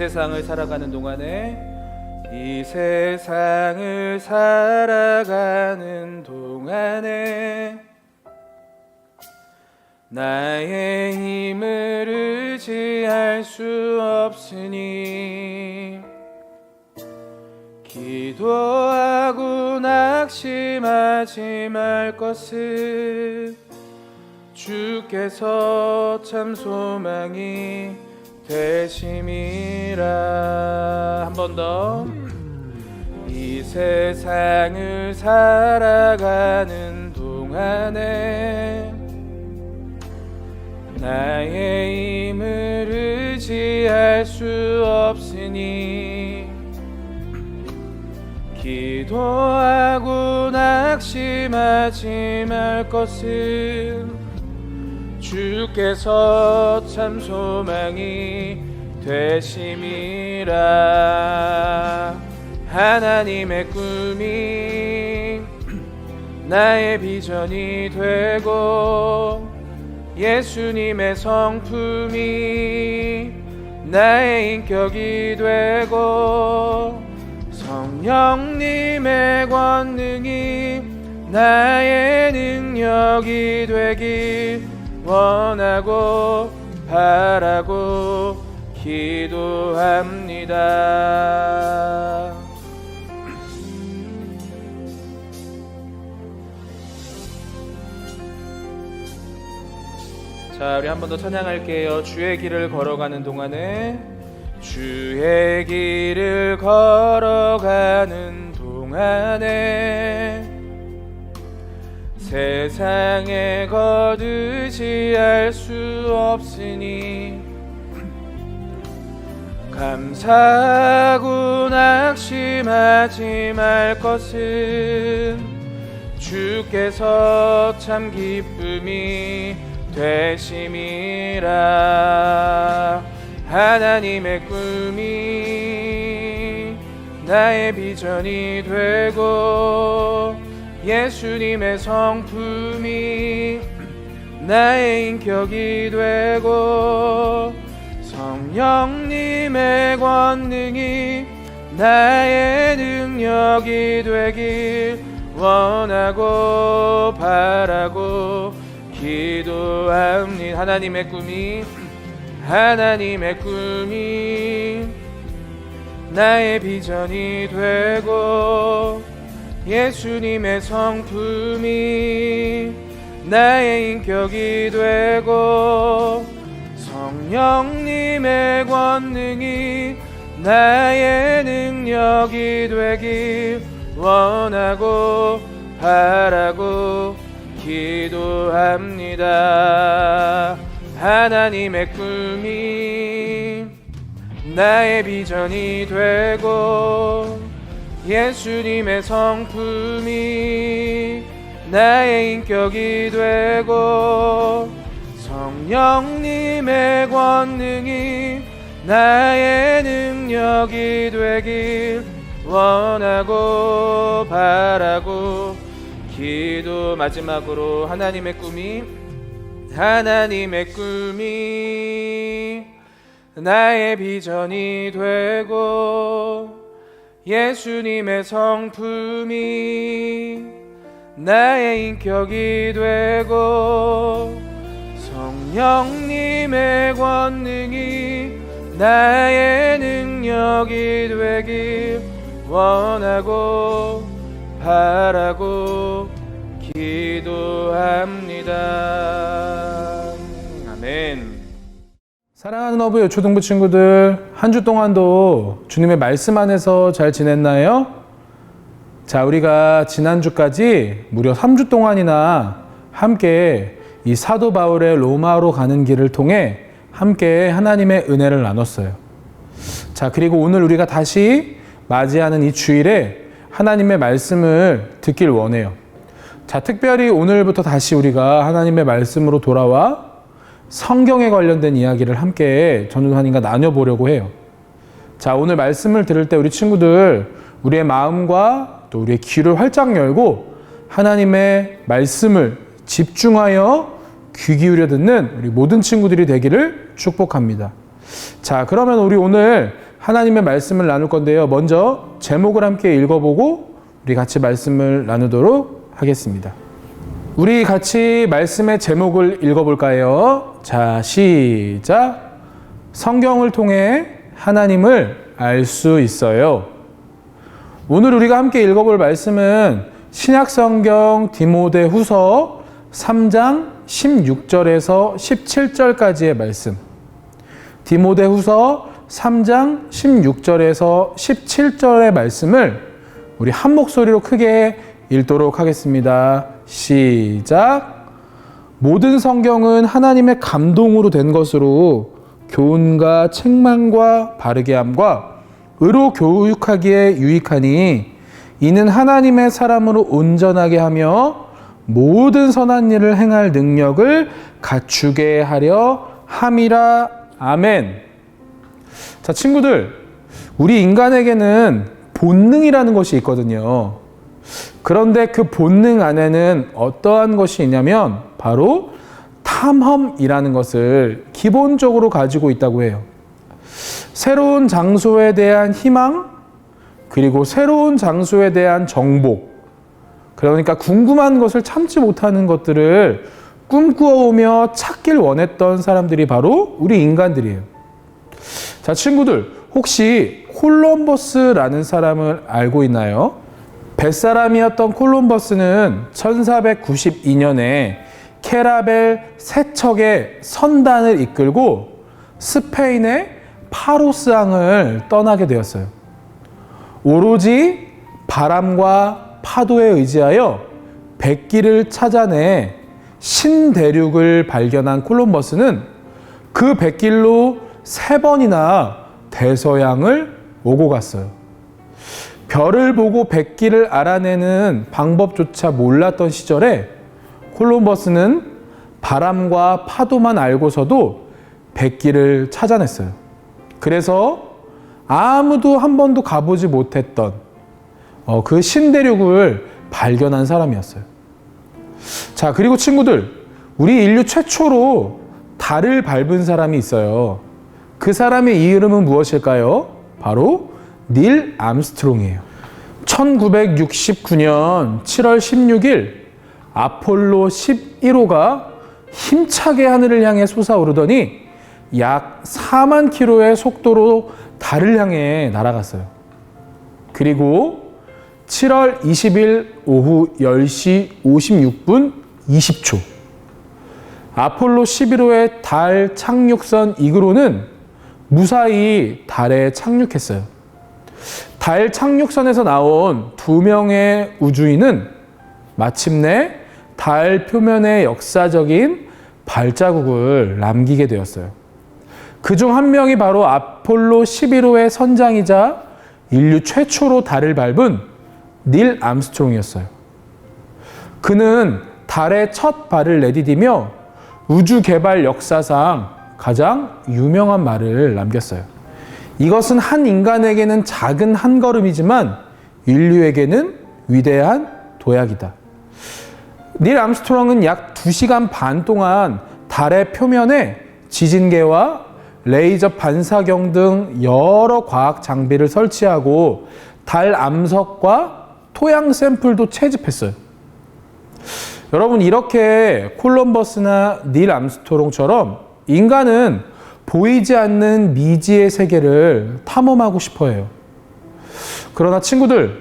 세상을 살아가는 동안에 이 세상을 살아가는 동안에 나의 힘을 의지할 수 없으니 기도하고 낙심하지 말 것은 주께서 참 소망이 되심이라. 한 번 더. 이 세상을 살아가는 동안에 나의 힘을 의지할 수 없으니 기도하고 낙심하지 말 것은 주께서 참 소망이 되심이라. 하나님의 꿈이 나의 비전이 되고 예수님의 성품이 나의 인격이 되고 성령님의 권능이 나의 능력이 되길 원하고 바라고 기도합니다. 자, 우리 한 번 더 찬양할게요. 주의 길을 걸어가는 동안에 주의 길을 걸어가는 동안에 세상에 거두지할 수 없으니 감사하고 낙심하지 말 것은 주께서 참 기쁨이 되심이라. 하나님의 꿈이 나의 비전이 되고 예수님의 성품이 나의 인격이 되고 성령님의 권능이 나의 능력이 되길 원하고 바라고 기도합니다. 하나님의 꿈이 나의 비전이 되고 예수님의 성품이 나의 인격이 되고 성령님의 권능이 나의 능력이 되길 원하고 바라고 기도합니다. 하나님의 꿈이 나의 비전이 되고 예수님의 성품이 나의 인격이 되고 성령님의 권능이 나의 능력이 되길 원하고 바라고 기도. 마지막으로 하나님의 꿈이 나의 비전이 되고 예수님의 성품이 나의 인격이 되고 성령님의 권능이 나의 능력이 되길 원하고 바라고 기도합니다. 아멘. 사랑하는 어부 초등부 친구들, 한 주 동안도 주님의 말씀 안에서 잘 지냈나요? 자, 우리가 지난주까지 무려 3주 동안이나 함께 이 사도 바울의 로마로 가는 길을 통해 함께 하나님의 은혜를 나눴어요. 자, 그리고 오늘 우리가 다시 맞이하는 이 주일에 하나님의 말씀을 듣길 원해요. 자, 특별히 오늘부터 다시 우리가 하나님의 말씀으로 돌아와 성경에 관련된 이야기를 함께 전도사님과 나눠보려고 해요. 자, 오늘 말씀을 들을 때 우리 친구들, 우리의 마음과 또 우리의 귀를 활짝 열고 하나님의 말씀을 집중하여 귀 기울여 듣는 우리 모든 친구들이 되기를 축복합니다. 자, 그러면 우리 오늘 하나님의 말씀을 나눌 건데요. 먼저 제목을 함께 읽어보고 우리 같이 말씀을 나누도록 하겠습니다. 우리 같이 말씀의 제목을 읽어볼까요? 자, 시작. 성경을 통해 하나님을 알 수 있어요. 오늘 우리가 함께 읽어볼 말씀은 신약성경 디모데후서 3장 16절에서 17절까지의 말씀. 디모데후서 3장 16절에서 17절의 말씀을 우리 한 목소리로 크게 읽도록 하겠습니다. 시작. 모든 성경은 하나님의 감동으로 된 것으로 교훈과 책망과 바르게 함과 의로 교육하기에 유익하니 이는 하나님의 사람으로 온전하게 하며 모든 선한 일을 행할 능력을 갖추게 하려 함이라. 아멘. 자, 친구들, 우리 인간에게는 본능이라는 것이 있거든요. 그런데 그 본능 안에는 어떠한 것이 있냐면 바로 탐험이라는 것을 기본적으로 가지고 있다고 해요. 새로운 장소에 대한 희망, 그리고 새로운 장소에 대한 정복, 그러니까 궁금한 것을 참지 못하는 것들을 꿈꾸어오며 찾길 원했던 사람들이 바로 우리 인간들이에요. 자, 친구들, 혹시 콜럼버스라는 사람을 알고 있나요? 뱃사람이었던 콜럼버스는 1492년에 캐라벨 세척의 선단을 이끌고 스페인의 파로스항을 떠나게 되었어요. 오로지 바람과 파도에 의지하여 백기를 찾아내 신대륙을 발견한 콜럼버스는 그 백길로 3번이나 대서양을 오고 갔어요. 별을 보고 백기를 알아내는 방법조차 몰랐던 시절에 콜럼버스는 바람과 파도만 알고서도 백기를 찾아냈어요. 그래서 아무도 한 번도 가보지 못했던 그 신대륙을 발견한 사람이었어요. 자, 그리고 친구들, 우리 인류 최초로 달을 밟은 사람이 있어요. 그 사람의 이름은 무엇일까요? 바로 닐 암스트롱이에요. 1969년 7월 16일 아폴로 11호가 힘차게 하늘을 향해 솟아오르더니 약 4만 킬로의 속도로 달을 향해 날아갔어요. 그리고 7월 20일 오후 10시 56분 20초 아폴로 11호의 달 착륙선 이그로는 무사히 달에 착륙했어요. 달 착륙선에서 나온 2명의 우주인은 마침내 달 표면에 역사적인 발자국을 남기게 되었어요. 그중 한 명이 바로 아폴로 11호의 선장이자 인류 최초로 달을 밟은 닐 암스트롱이었어요. 그는 달에 첫 발을 내디디며 우주 개발 역사상 가장 유명한 말을 남겼어요. 이것은 한 인간에게는 작은 한 걸음이지만 인류에게는 위대한 도약이다. 닐 암스트롱은 약 2시간 반 동안 달의 표면에 지진계와 레이저 반사경 등 여러 과학 장비를 설치하고 달 암석과 토양 샘플도 채집했어요. 여러분, 이렇게 콜럼버스나 닐 암스트롱처럼 인간은 보이지 않는 미지의 세계를 탐험하고 싶어 해요. 그러나 친구들,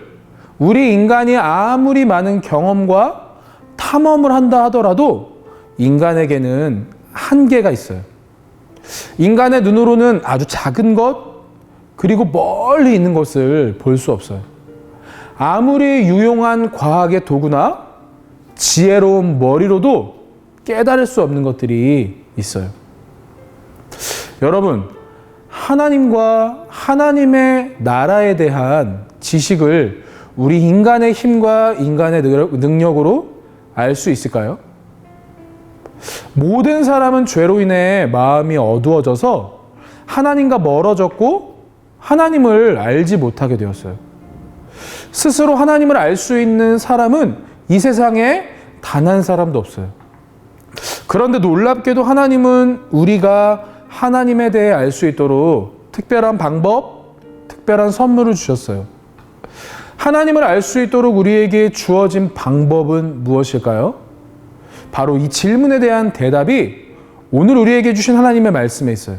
우리 인간이 아무리 많은 경험과 탐험을 한다 하더라도 인간에게는 한계가 있어요. 인간의 눈으로는 아주 작은 것, 그리고 멀리 있는 것을 볼 수 없어요. 아무리 유용한 과학의 도구나 지혜로운 머리로도 깨달을 수 없는 것들이 있어요. 여러분, 하나님과 하나님의 나라에 대한 지식을 우리 인간의 힘과 인간의 능력으로 알 수 있을까요? 모든 사람은 죄로 인해 마음이 어두워져서 하나님과 멀어졌고 하나님을 알지 못하게 되었어요. 스스로 하나님을 알 수 있는 사람은 이 세상에 단 한 사람도 없어요. 그런데 놀랍게도 하나님은 우리가 하나님에 대해 알 수 있도록 특별한 방법, 특별한 선물을 주셨어요. 하나님을 알 수 있도록 우리에게 주어진 방법은 무엇일까요? 바로 이 질문에 대한 대답이 오늘 우리에게 주신 하나님의 말씀에 있어요.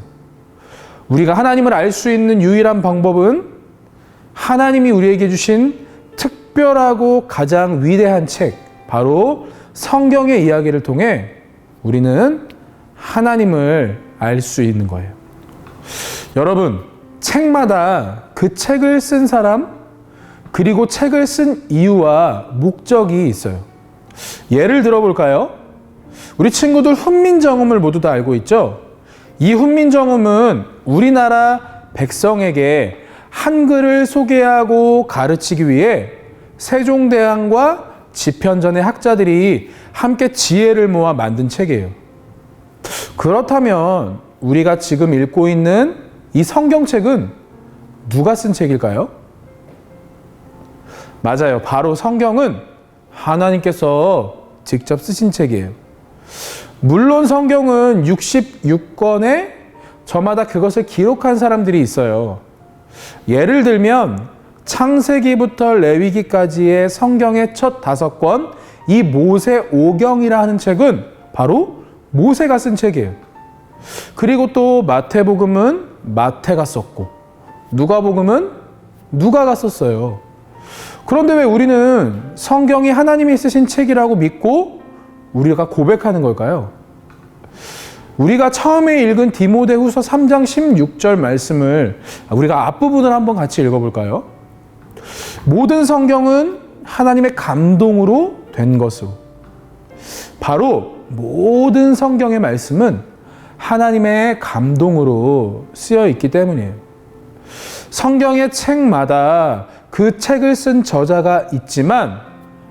우리가 하나님을 알 수 있는 유일한 방법은 하나님이 우리에게 주신 특별하고 가장 위대한 책, 바로 성경의 이야기를 통해 우리는 하나님을 알 수 있는 거예요. 여러분, 책마다 그 책을 쓴 사람, 그리고 책을 쓴 이유와 목적이 있어요. 예를 들어볼까요? 우리 친구들 훈민정음을 모두 다 알고 있죠? 이 훈민정음은 우리나라 백성에게 한글을 소개하고 가르치기 위해 세종대왕과 집현전의 학자들이 함께 지혜를 모아 만든 책이에요. 그렇다면 우리가 지금 읽고 있는 이 성경책은 누가 쓴 책일까요? 맞아요. 바로 성경은 하나님께서 직접 쓰신 책이에요. 물론 성경은 66권에 저마다 그것을 기록한 사람들이 있어요. 예를 들면 창세기부터 레위기까지의 성경의 첫 5권, 이 모세오경이라 하는 책은 바로 모세가 쓴 책이에요. 그리고 또 마태복음은 마태가 썼고, 누가복음은 누가가 썼어요. 그런데 왜 우리는 성경이 하나님이 쓰신 책이라고 믿고 우리가 고백하는 걸까요? 우리가 처음에 읽은 디모데후서 3장 16절 말씀을 우리가 앞부분을 한번 같이 읽어볼까요? 모든 성경은 하나님의 감동으로 된 것으로. 바로 모든 성경의 말씀은 하나님의 감동으로 쓰여 있기 때문이에요. 성경의 책마다 그 책을 쓴 저자가 있지만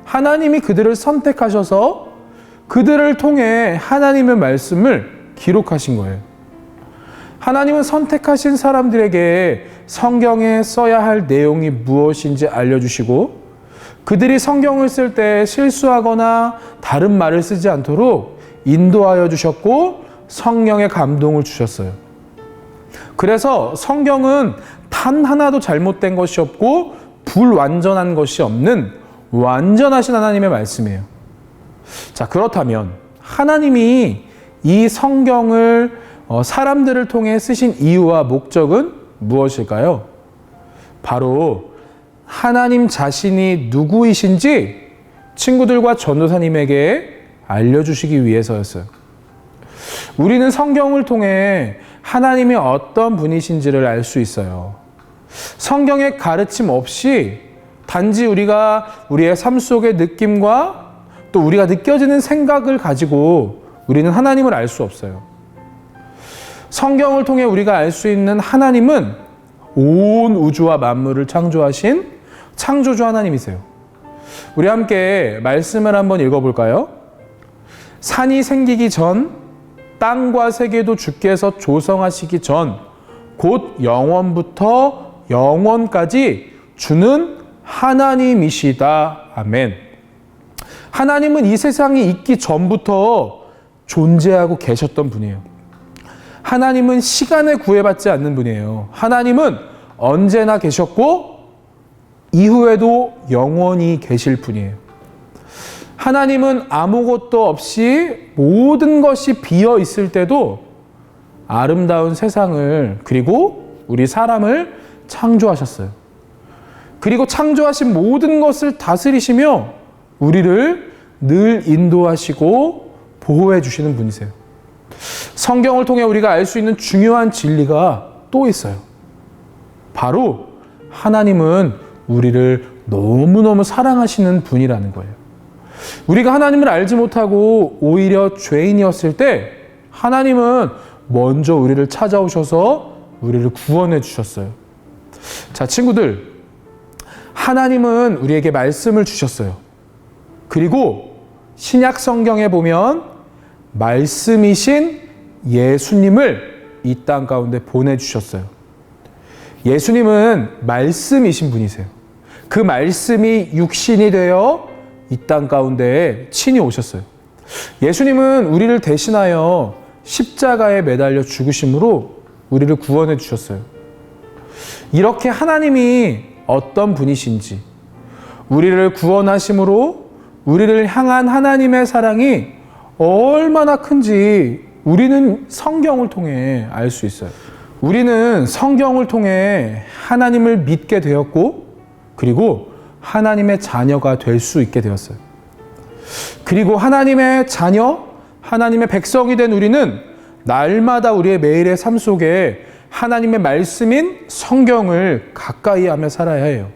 하나님이 그들을 선택하셔서 그들을 통해 하나님의 말씀을 기록하신 거예요. 하나님은 선택하신 사람들에게 성경에 써야 할 내용이 무엇인지 알려주시고 그들이 성경을 쓸 때 실수하거나 다른 말을 쓰지 않도록 인도하여 주셨고 성령의 감동을 주셨어요. 그래서 성경은 단 하나도 잘못된 것이 없고 불완전한 것이 없는 완전하신 하나님의 말씀이에요. 자, 그렇다면 하나님이 이 성경을 사람들을 통해 쓰신 이유와 목적은 무엇일까요? 바로 하나님 자신이 누구이신지 친구들과 전도사님에게 알려주시기 위해서였어요. 우리는 성경을 통해 하나님이 어떤 분이신지를 알 수 있어요. 성경의 가르침 없이 단지 우리가 우리의 삶 속의 느낌과 또 우리가 느껴지는 생각을 가지고 우리는 하나님을 알 수 없어요. 성경을 통해 우리가 알 수 있는 하나님은 온 우주와 만물을 창조하신 창조주 하나님이세요. 우리 함께 말씀을 한번 읽어볼까요? 산이 생기기 전, 땅과 세계도 주께서 조성하시기 전, 곧 영원부터 영원까지 주는 하나님이시다. 아멘. 하나님은 이 세상이 있기 전부터 존재하고 계셨던 분이에요. 하나님은 시간에 구애받지 않는 분이에요. 하나님은 언제나 계셨고 이후에도 영원히 계실 분이에요. 하나님은 아무것도 없이 모든 것이 비어 있을 때도 아름다운 세상을 그리고 우리 사람을 창조하셨어요. 그리고 창조하신 모든 것을 다스리시며 우리를 늘 인도하시고 보호해 주시는 분이세요. 성경을 통해 우리가 알 수 있는 중요한 진리가 또 있어요. 바로 하나님은 우리를 너무너무 사랑하시는 분이라는 거예요. 우리가 하나님을 알지 못하고 오히려 죄인이었을 때 하나님은 먼저 우리를 찾아오셔서 우리를 구원해 주셨어요. 자, 친구들, 하나님은 우리에게 말씀을 주셨어요. 그리고 신약 성경에 보면 말씀이신 예수님을 이 땅 가운데 보내주셨어요. 예수님은 말씀이신 분이세요. 그 말씀이 육신이 되어 이 땅 가운데에 친히 오셨어요. 예수님은 우리를 대신하여 십자가에 매달려 죽으심으로 우리를 구원해 주셨어요. 이렇게 하나님이 어떤 분이신지, 우리를 구원하심으로 우리를 향한 하나님의 사랑이 얼마나 큰지 우리는 성경을 통해 알 수 있어요. 우리는 성경을 통해 하나님을 믿게 되었고, 그리고 하나님의 자녀가 될 수 있게 되었어요. 그리고 하나님의 자녀, 하나님의 백성이 된 우리는 날마다 우리의 매일의 삶 속에 하나님의 말씀인 성경을 가까이 하며 살아야 해요.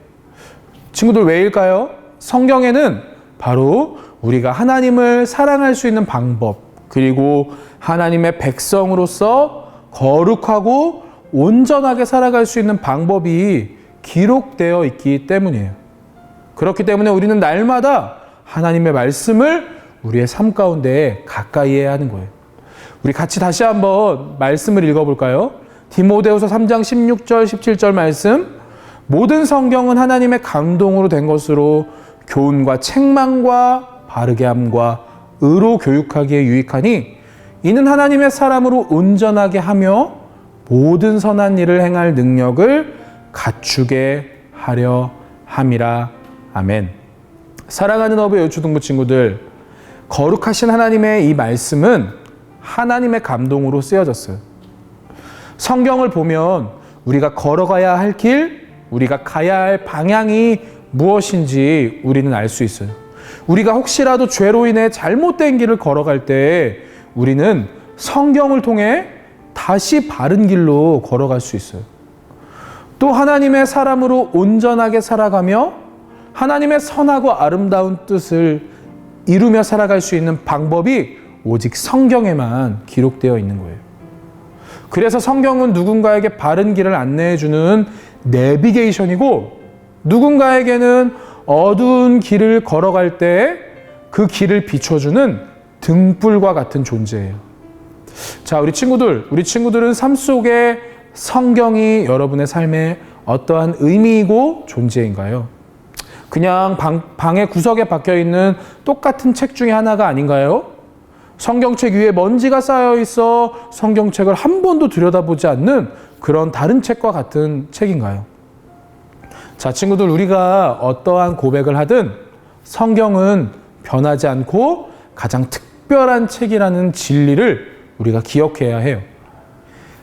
친구들, 왜일까요? 성경에는 바로 우리가 하나님을 사랑할 수 있는 방법, 그리고 하나님의 백성으로서 거룩하고 온전하게 살아갈 수 있는 방법이 기록되어 있기 때문이에요. 그렇기 때문에 우리는 날마다 하나님의 말씀을 우리의 삶 가운데 가까이 해야 하는 거예요. 우리 같이 다시 한번 말씀을 읽어볼까요? 디모데후서 3장 16절 17절 말씀. 모든 성경은 하나님의 감동으로 된 것으로 교훈과 책망과 바르게 함과 의로 교육하기에 유익하니 이는 하나님의 사람으로 온전하게 하며 모든 선한 일을 행할 능력을 갖추게 하려 함이라. 아멘. 사랑하는 어부의 유초등부 친구들, 거룩하신 하나님의 이 말씀은 하나님의 감동으로 쓰여졌어요. 성경을 보면 우리가 걸어가야 할 길, 우리가 가야 할 방향이 무엇인지 우리는 알 수 있어요. 우리가 혹시라도 죄로 인해 잘못된 길을 걸어갈 때 우리는 성경을 통해 다시 바른 길로 걸어갈 수 있어요. 또 하나님의 사람으로 온전하게 살아가며 하나님의 선하고 아름다운 뜻을 이루며 살아갈 수 있는 방법이 오직 성경에만 기록되어 있는 거예요. 그래서 성경은 누군가에게 바른 길을 안내해주는 내비게이션이고, 누군가에게는 어두운 길을 걸어갈 때 그 길을 비춰주는 등불과 같은 존재예요. 자, 우리 친구들은 삶 속에 성경이 여러분의 삶에 어떠한 의미이고 존재인가요? 그냥 방의 구석에 박혀 있는 똑같은 책 중에 하나가 아닌가요? 성경책 위에 먼지가 쌓여 있어 성경책을 한 번도 들여다보지 않는 그런 다른 책과 같은 책인가요? 자, 친구들, 우리가 어떠한 고백을 하든 성경은 변하지 않고 가장 특별한 책이라는 진리를 우리가 기억해야 해요.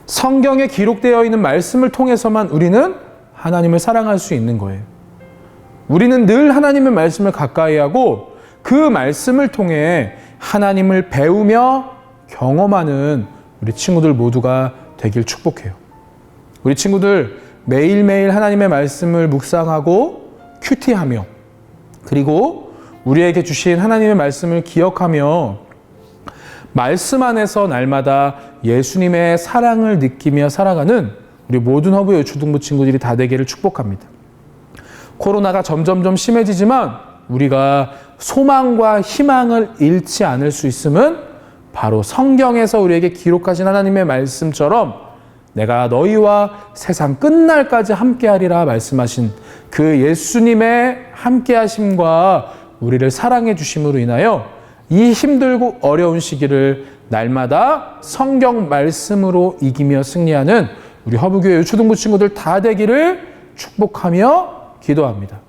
성경에 기록되어 있는 말씀을 통해서만 우리는 하나님을 사랑할 수 있는 거예요. 우리는 늘 하나님의 말씀을 가까이 하고 그 말씀을 통해 하나님을 배우며 경험하는 우리 친구들 모두가 되길 축복해요. 우리 친구들, 매일매일 하나님의 말씀을 묵상하고 큐티하며, 그리고 우리에게 주신 하나님의 말씀을 기억하며 말씀 안에서 날마다 예수님의 사랑을 느끼며 살아가는 우리 모든 허브의 유초등부 친구들이 다 되기를 축복합니다. 코로나가 점점점 심해지지만 우리가 소망과 희망을 잃지 않을 수 있음은 바로 성경에서 우리에게 기록하신 하나님의 말씀처럼 내가 너희와 세상 끝날까지 함께하리라 말씀하신 그 예수님의 함께하심과 우리를 사랑해 주심으로 인하여 이 힘들고 어려운 시기를 날마다 성경 말씀으로 이기며 승리하는 우리 허브교회 유초등부 친구들 다 되기를 축복하며 기도합니다.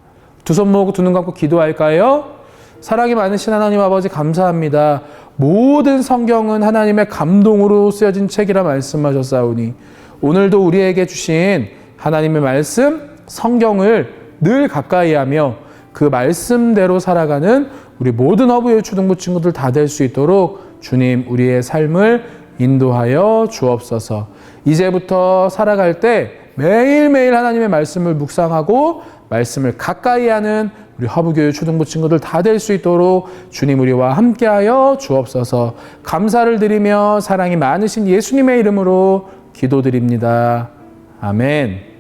두 손 모으고 두 눈 감고 기도할까요? 사랑이 많으신 하나님 아버지, 감사합니다. 모든 성경은 하나님의 감동으로 쓰여진 책이라 말씀하셨사오니 오늘도 우리에게 주신 하나님의 말씀, 성경을 늘 가까이 하며 그 말씀대로 살아가는 우리 모든 허브의 초등부 친구들 다 될 수 있도록 주님, 우리의 삶을 인도하여 주옵소서. 이제부터 살아갈 때 매일매일 하나님의 말씀을 묵상하고 말씀을 가까이 하는 우리 허브교회 초등부 친구들 다 될 수 있도록 주님, 우리와 함께하여 주옵소서. 감사를 드리며 사랑이 많으신 예수님의 이름으로 기도드립니다. 아멘.